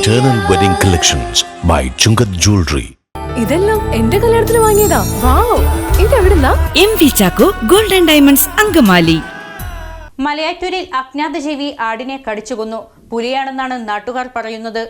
Eternal Wedding Collections by Chungat Jewelry. ഇതെല്ലാം എന്റെ കല്യാണത്തിന് വാങ്ങിയതാ. വാവ്, ഇതെവിടുന്നാ? MV Chacko Gold and Diamonds Angamaly. മലയാറ്റൂരിൽ അജ്ഞാത ജീവി ആടിനെ കടിച്ചുകൊന്നു. പുലിയാണെന്നാണ് നാട്ടുകാർ പറയുന്നത്.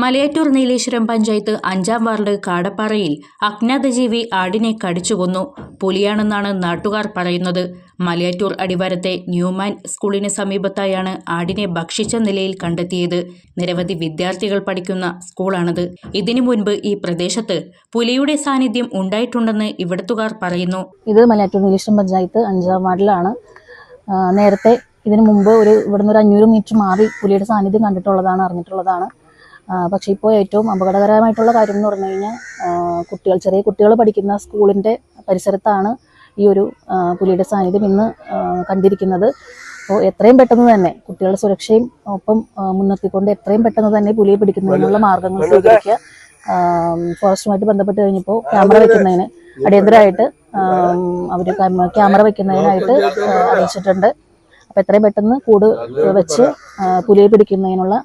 മലയാറ്റൂർ നീലേശ്വരം പഞ്ചായത്ത് 5-ാം വാർഡ് കാടപ്പാറയിൽ അജ്ഞാത ജീവി ആടിനെ കടിച്ചുകൊന്നു. പുലിയാണെന്നാണ് നാട്ടുകാർ പറയുന്നത്. മലയാറ്റൂർ അടിവാരത്തെ ന്യൂമാൻ സ്കൂളിന് സമീപത്തായാണ് ആടിനെ ഭക്ഷിച്ച നിലയിൽ കണ്ടെത്തിയത്. നിരവധി വിദ്യാർത്ഥികൾ പഠിക്കുന്ന സ്കൂളാണത്. ഇതിനു മുൻപ് ഈ പ്രദേശത്ത് പുലിയുടെ സാന്നിധ്യം ഉണ്ടായിട്ടുണ്ടെന്ന് ഇവിടത്തുകാർ പറയുന്നു. ഇത് മലയാറ്റൂർ നീലേശ്വരം പഞ്ചായത്ത് 5-ാം വാർഡിലാണ്. നേരത്തെ ഇതിനു മുമ്പ് ഇവിടുന്ന് ഒരു 500 മീറ്റർ മാറി പുലിയുടെ സാന്നിധ്യം അറിഞ്ഞിട്ടുള്ളതാണ്. പക്ഷേ ഇപ്പോൾ ഏറ്റവും അപകടകരമായിട്ടുള്ള കാര്യം എന്ന് പറഞ്ഞു കഴിഞ്ഞാൽ ചെറിയ കുട്ടികൾ പഠിക്കുന്ന സ്കൂളിൻ്റെ പരിസരത്താണ് ഈ ഒരു പുലിയുടെ സാന്നിധ്യം ഇന്ന് കണ്ടിരിക്കുന്നത്. അപ്പോൾ എത്രയും പെട്ടെന്ന് തന്നെ കുട്ടികളുടെ സുരക്ഷയും ഒപ്പം മുൻനിർത്തിക്കൊണ്ട് എത്രയും പെട്ടെന്ന് തന്നെ പുലിയെ പിടിക്കുന്നതിനുള്ള മാർഗങ്ങൾ സ്വീകരിക്കുക. ഫോറസ്റ്റുമായിട്ട് ബന്ധപ്പെട്ട് കഴിഞ്ഞപ്പോൾ ക്യാമറ വയ്ക്കുന്നതിന് അടിയന്തരമായിട്ട് അവർ ക്യാമറ വയ്ക്കുന്നതിനായിട്ട് അറിയിച്ചിട്ടുണ്ട്. അപ്പോൾ എത്രയും പെട്ടെന്ന് കൂട് വെച്ച് പുലിയെ പിടിക്കുന്നതിനുള്ള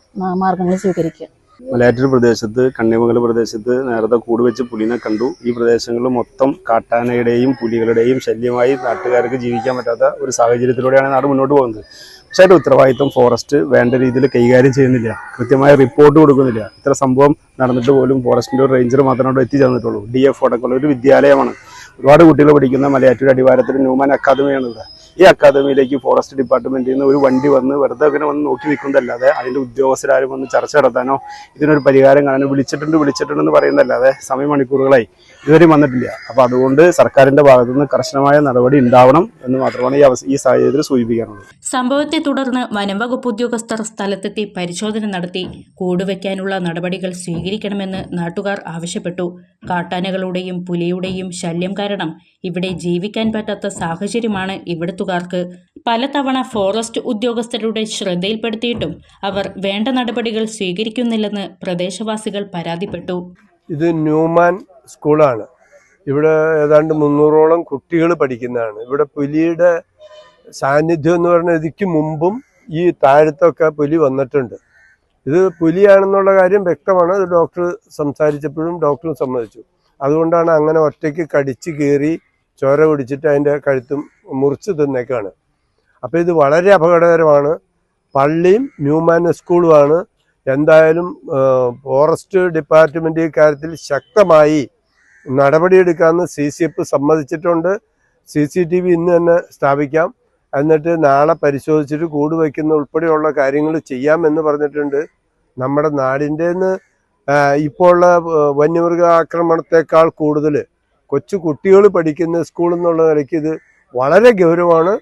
മാർഗങ്ങൾ സ്വീകരിക്കുക. മലയാറ്റൂർ പ്രദേശത്ത് കണ്ണിമംഗലം പ്രദേശത്ത് നേരത്തെ കൂട് വെച്ച് പുലിനെ കണ്ടു. ഈ പ്രദേശങ്ങളിൽ മൊത്തം കാട്ടാനയുടെയും പുലികളുടെയും ശല്യമായി നാട്ടുകാർക്ക് ജീവിക്കാൻ പറ്റാത്ത ഒരു സാഹചര്യത്തിലൂടെയാണ് നാട് മുന്നോട്ട് പോകുന്നത്. പക്ഷേ അതിൻ്റെ ഉത്തരവാദിത്വം ഫോറസ്റ്റ് വേണ്ട രീതിയിൽ കൈകാര്യം ചെയ്യുന്നില്ല, കൃത്യമായ റിപ്പോർട്ട് കൊടുക്കുന്നില്ല. ഇത്ര സംഭവം നടന്നിട്ട് പോലും ഫോറസ്റ്റിൻ്റെ ഒരു റേഞ്ചർ മാത്രമേ അവിടെ എത്തിച്ചേർന്നിട്ടുള്ളൂ. DF അടക്കമുള്ള ഒരു വിദ്യാലയമാണ്. ഒരുപാട് കുട്ടികൾ പഠിക്കുന്ന മലയാറ്റൂർ അടിവാരത്തിൽ ന്യൂമാൻ അക്കാദമിയാണ് ഇവിടെ. ഈ അക്കാദമിയിലേക്ക് ഫോറസ്റ്റ് ഡിപ്പാർട്ട്മെന്റിൽ നിന്ന് ഒരു വണ്ടി വന്ന് വെറുതെ അങ്ങനെ വന്ന് നോക്കി നിൽക്കുന്നതല്ലാതെ അതിൻ്റെ ഉദ്യോഗസ്ഥരാരും വന്ന് ചർച്ച നടത്താനോ ഇതിനൊരു പരിഹാരം കാണാനോ വിളിച്ചിട്ടുണ്ടെന്ന് പറയുന്നതല്ലാതെ സമയമണിക്കൂറുകളായി ഇതുവരെ വന്നിട്ടില്ല. അപ്പോൾ അതുകൊണ്ട് സർക്കാരിന്റെ ഭാഗത്തു നിന്ന് കർശനമായ നടപടി ഉണ്ടാവണം എന്ന് മാത്രമാണ് ഈ സാഹചര്യത്തിൽ സൂചിപ്പിക്കാനുള്ളത്. സംഭവത്തെ തുടർന്ന് വനംവകുപ്പ് ഉദ്യോഗസ്ഥർ സ്ഥലത്തെത്തി പരിശോധന നടത്തി. കൂടുവയ്ക്കാനുള്ള നടപടികൾ സ്വീകരിക്കണമെന്ന് നാട്ടുകാർ ആവശ്യപ്പെട്ടു. കാട്ടാനകളുടെയും പുലിയുടെയും ശല്യം കാരണം ഇവിടെ ജീവിക്കാൻ പറ്റാത്ത സാഹചര്യമാണ് ഇവിടുത്തുകാർക്ക്. പലതവണ ഫോറസ്റ്റ് ഉദ്യോഗസ്ഥരുടെ ശ്രദ്ധയിൽപ്പെടുത്തിയിട്ടും അവർ വേണ്ട നടപടികൾ സ്വീകരിക്കുന്നില്ലെന്ന് പ്രദേശവാസികൾ പരാതിപ്പെട്ടു. ഇത് ന്യൂമാൻ സ്കൂളാണ്. ഇവിടെ ഏതാണ്ട് 300ഓളം കുട്ടികൾ പഠിക്കുന്നതാണ്. ഇവിടെ പുലിയുടെ സാന്നിധ്യം എന്ന് പറഞ്ഞാൽ ഇതിക്ക് മുമ്പും ഈ താഴത്തൊക്കെ പുലി വന്നിട്ടുണ്ട്. ഇത് പുലിയാണെന്നുള്ള കാര്യം വ്യക്തമാണ്. ഇത് ഡോക്ടർ സംസാരിച്ചപ്പോഴും ഡോക്ടറും സമ്മതിച്ചു. അതുകൊണ്ടാണ് അങ്ങനെ ഒറ്റയ്ക്ക് കടിച്ച് കയറി ചോര കുടിച്ചിട്ട് അതിൻ്റെ കഴുത്തും മുറിച്ച് തിന്നേക്കാണ്. അപ്പോൾ ഇത് വളരെ അപകടകരമാണ്. പള്ളിയും ന്യൂമാൻ സ്കൂളുമാണ്. എന്തായാലും ഫോറസ്റ്റ് ഡിപ്പാർട്ട്മെൻറ്റ് ഇക്കാര്യത്തിൽ ശക്തമായി നടപടിയെടുക്കാമെന്ന് CCF സമ്മതിച്ചിട്ടുണ്ട്. CCTV ഇന്ന് തന്നെ സ്ഥാപിക്കാം. എന്നിട്ട് നാളെ പരിശോധിച്ചിട്ട് കൂട് വയ്ക്കുന്ന ഉൾപ്പെടെയുള്ള കാര്യങ്ങൾ ചെയ്യാമെന്ന് പറഞ്ഞിട്ടുണ്ട്. നമ്മുടെ നാടിൻ്റെ ഇപ്പോൾ ഉള്ള വന്യമൃഗ ആക്രമണത്തെക്കാൾ കൂടുതൽ കൊച്ചു കുട്ടികൾ പഠിക്കുന്ന സ്കൂൾ എന്നുള്ള നിലയ്ക്ക് ഇത് വളരെ ഗൗരവമാണ്.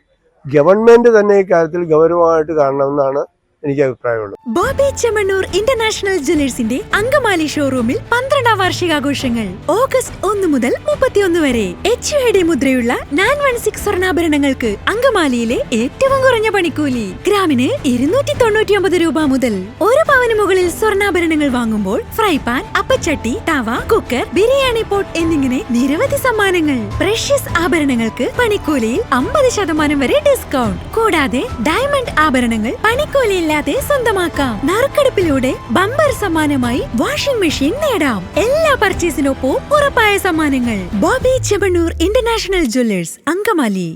ഗവൺമെന്റ് തന്നെ ഇക്കാര്യത്തിൽ ഗൗരവമായിട്ട് കാണണമെന്നാണ് എനിക്ക് അഭിപ്രായമുള്ളത്. ബോബി ചെമ്മണ്ണൂർ ഇന്റർനാഷണൽ ജ്വല്ലേഴ്സിന്റെ അങ്കമാലി ഷോറൂമിൽ 12ാം വാർഷികാഘോഷങ്ങൾ ഓഗസ്റ്റ് 1 മുതൽ 31 വരെ. HUID മുദ്രയുള്ള 916 സ്വർണ്ണാഭരണങ്ങൾക്ക് അങ്കമാലിയിലെ ഏറ്റവും കുറഞ്ഞ പണിക്കൂലി. ഗ്രാമിന് 299 രൂപ മുതൽ. 1 പവന് മുകളിൽ സ്വർണ്ണാഭരണങ്ങൾ വാങ്ങുമ്പോൾ ഫ്രൈ പാൻ, അപ്പച്ചട്ടി, തവ, കുക്കർ, ബിരിയാണി പോട്ട് എന്നിങ്ങനെ നിരവധി സമ്മാനങ്ങൾ. പ്രഷ്യസ് ആഭരണങ്ങൾക്ക് പണിക്കൂലിയിൽ 50% വരെ ഡിസ്കൗണ്ട്. കൂടാതെ ഡയമണ്ട് ആഭരണങ്ങൾ പണിക്കൂലിയില്ല സ്വന്തമാക്കാം. നറുക്കെടുപ്പിലൂടെ ബമ്പർ സമ്മാനമായി വാഷിംഗ് മെഷീൻ നേടാം. എല്ലാ പർച്ചേസിനൊപ്പം ഉറപ്പായ സമ്മാനങ്ങൾ. Bobby Chemmanur international Jewellers Angamaly.